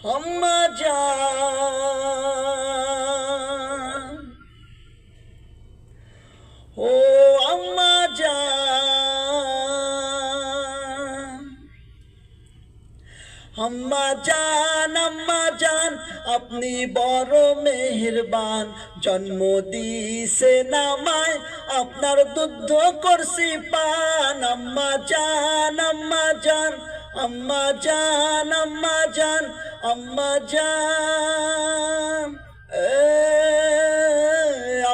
আম্মা জান, ও আম্মা জান, আম্মা জান, আম্মা জান, আপনি বড় মেহেরবান। জন্ম দিয়েছেন আমায়, আপনার দুধ করছি পান। আম্মা জান, আম্মা জান, আম্মা জান, আম্মা জান, আম্মা জান,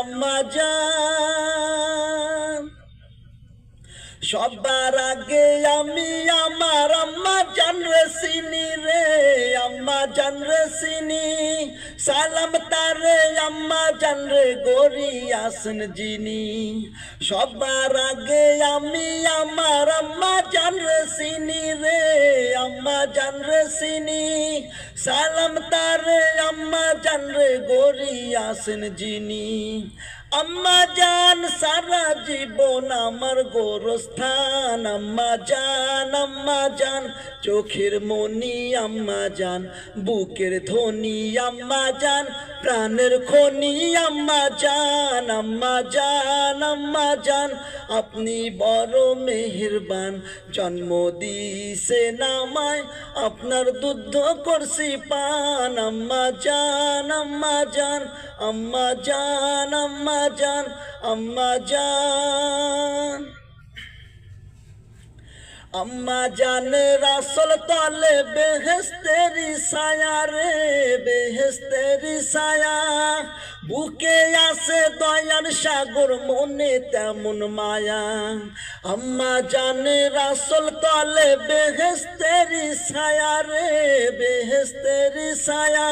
আম্মা জান। সবার আগে আমি আমার আম্মা জান রে চিনি রে, আম্মা জান রে চিনি। সালাম তারে আম্মা জান রে গড়ি আসেন যিনি। সবার আগে আমি আমার আম্মা জান রে চিনি রে, আম্মা জান রে চিনি। সালাম তারে আম্মা জান রে গড়ি আসেন যিনি। আম্মা জান সারা জীবন আমার গোরস্থান। আম্মা জান, আম্মা জান, চোখের মনি আম্মা জান, বুকের ধ্বনি আম্মা জান, প্রাণের খনি আম্মা জান। আম্মা জান, আম্মা জান, আপনি বড় মেহেরবান। জন্ম দিয়েছেন আমায়, আপনার দুধ করছি পান। আম্মা জান, আম্মা জান, আম্মা জান, আম্মা জান, আম্মা জান। আম্মা জানের আসল তলে বেহেশতেরি ছায়া রে, বেহেশতেরি ছায়া। বুকে আছে দয়ার সাগর, মনে তেমন মায়া। আম্মা জানের আসল তলে বেহেশতেরি ছায়া রে, বেহেশতেরি ছায়া।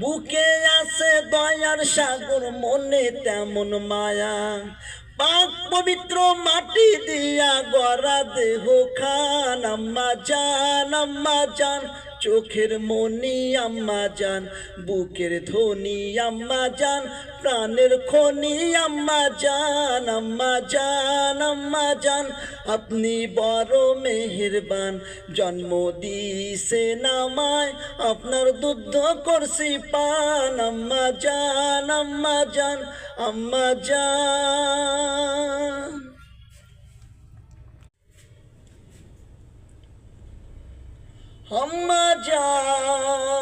বুকে আছে দয়ার সাগর, মনে তেমন মায়া। পাক পবিত্র মাটি দিয়া গড়া দেহ খান। আম্মা জান, আম্মা জান, চোখের মনি আম্মা জান, বুকের ধ্বনি আম্মা জান, প্রাণের খনি আম্মা জান। আম্মা জান, আম্মা জান, আপনি বড় মেহেরবান। জন্ম দিয়েছেন আমায়, আপনার দুধ করছি পান। আম্মা জান, আম্মা জান, আম্মা জান, আম্মা জান।